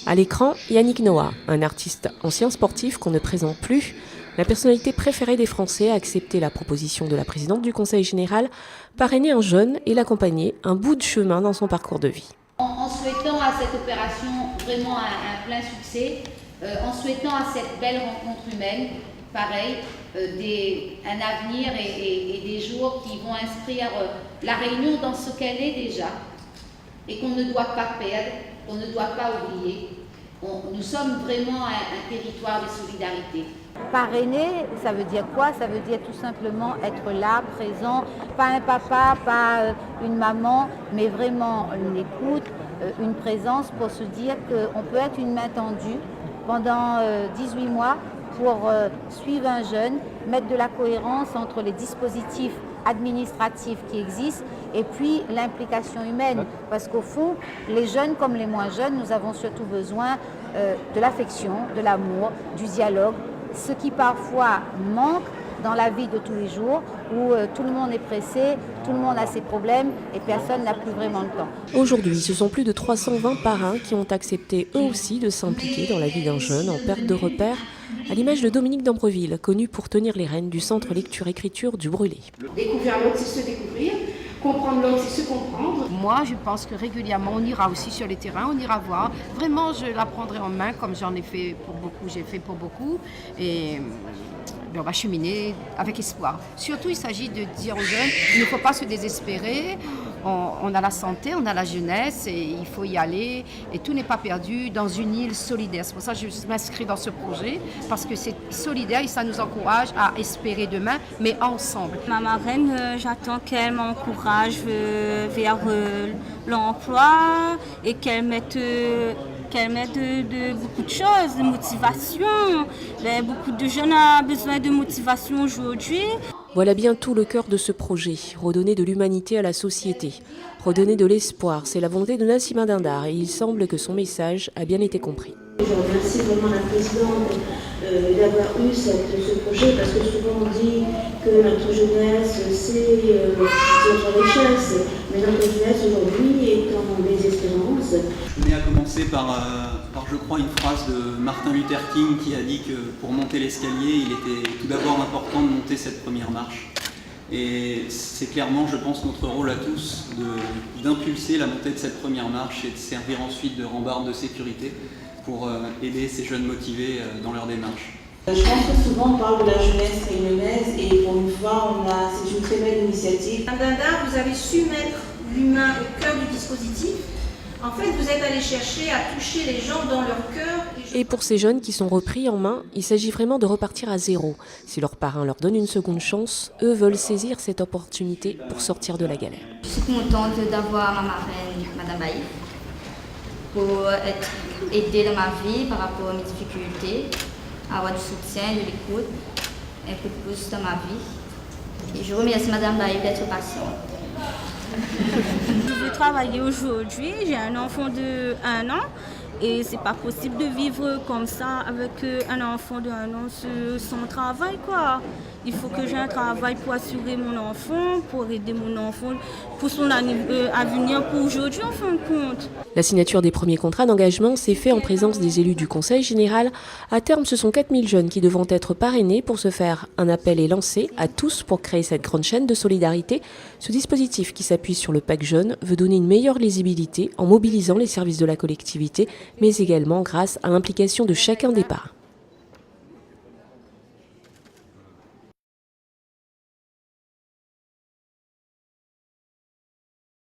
À l'écran, Yannick Noah, un artiste ancien sportif qu'on ne présente plus. La personnalité préférée des Français a accepté la proposition de la présidente du Conseil général, parrainer un jeune et l'accompagner un bout de chemin dans son parcours de vie. En souhaitant à cette opération vraiment un plein succès, en souhaitant à cette belle rencontre humaine, pareil, un avenir et des jours qui vont inscrire la Réunion dans ce qu'elle est déjà et qu'on ne doit pas perdre, qu'on ne doit pas oublier. Nous sommes vraiment un territoire de solidarité. Parrainer, ça veut dire quoi? Ça veut dire tout simplement être là, présent, pas un papa, pas une maman, mais vraiment une écoute, une présence pour se dire qu'on peut être une main tendue pendant 18 mois pour suivre un jeune, mettre de la cohérence entre les dispositifs administratifs qui existent et puis l'implication humaine. Parce qu'au fond, les jeunes comme les moins jeunes, nous avons surtout besoin de l'affection, de l'amour, du dialogue, ce qui parfois manque dans la vie de tous les jours où tout le monde est pressé, tout le monde a ses problèmes et personne n'a plus vraiment le temps. Aujourd'hui, ce sont plus de 320 parrains qui ont accepté eux aussi de s'impliquer dans la vie d'un jeune en perte de repère, à l'image de Dominique d'Ambreville, connu pour tenir les rênes du centre lecture-écriture du Brûlé. Découvrir l'autre, c'est se découvrir. Comprendre l'autre, c'est se comprendre. Moi, je pense que régulièrement, on ira aussi sur les terrains, on ira voir. Vraiment, je la prendrai en main comme j'en ai fait pour beaucoup, j'ai fait pour beaucoup. Et on va cheminer avec espoir. Surtout, il s'agit de dire aux jeunes, il ne faut pas se désespérer. On a la santé, on a la jeunesse et il faut y aller. Et tout n'est pas perdu dans une île solidaire. C'est pour ça que je m'inscris dans ce projet, parce que c'est solidaire et ça nous encourage à espérer demain, mais ensemble. Ma marraine, j'attends qu'elle m'encourage vers l'emploi et qu'elle mette beaucoup de choses, de motivation. Beaucoup de jeunes ont besoin de motivation aujourd'hui. Voilà bien tout le cœur de ce projet, redonner de l'humanité à la société, redonner de l'espoir. C'est la volonté de Nassima Dindar et il semble que son message a bien été compris. Je remercie vraiment la présidente d'avoir eu ce projet parce que souvent on dit que notre jeunesse c'est notre richesse, mais notre jeunesse aujourd'hui est en désespérance. Je tenais à commencer par je crois, une phrase de Martin Luther King qui a dit que pour monter l'escalier, il était tout d'abord important de monter cette première marche. Et c'est clairement, je pense, notre rôle à tous d'impulser la montée de cette première marche et de servir ensuite de rambarde de sécurité pour aider ces jeunes motivés dans leur démarche. Je pense que souvent on parle de la jeunesse réunionnaise et pour une fois, c'est une très belle initiative. Madame Dindar, vous avez su mettre l'humain au cœur du dispositif. En fait, vous êtes allé chercher à toucher les gens dans leur cœur. Et pour ces jeunes qui sont repris en main, il s'agit vraiment de repartir à zéro. Si leurs parrains leur donnent une seconde chance, eux veulent saisir cette opportunité pour sortir de la galère. Je suis contente d'avoir ma marraine, Madame Baïf, pour être aidée dans ma vie par rapport à mes difficultés, avoir du soutien, de l'écoute, un peu de plus dans ma vie. Et je remercie Madame Baïf d'être patiente. Je veux travailler aujourd'hui, j'ai un enfant de 1 an et c'est pas possible de vivre comme ça avec un enfant de 1 an sans travail quoi. Il faut que j'ai un travail pour assurer mon enfant, pour aider mon enfant, pour son avenir pour aujourd'hui en fin de compte. La signature des premiers contrats d'engagement s'est faite en présence des élus du Conseil général. À terme, ce sont 4000 jeunes qui devront être parrainés. Pour ce faire, un appel est lancé à tous pour créer cette grande chaîne de solidarité. Ce dispositif qui s'appuie sur le PAC Jeune veut donner une meilleure lisibilité en mobilisant les services de la collectivité, mais également grâce à l'implication de chacun des parrains.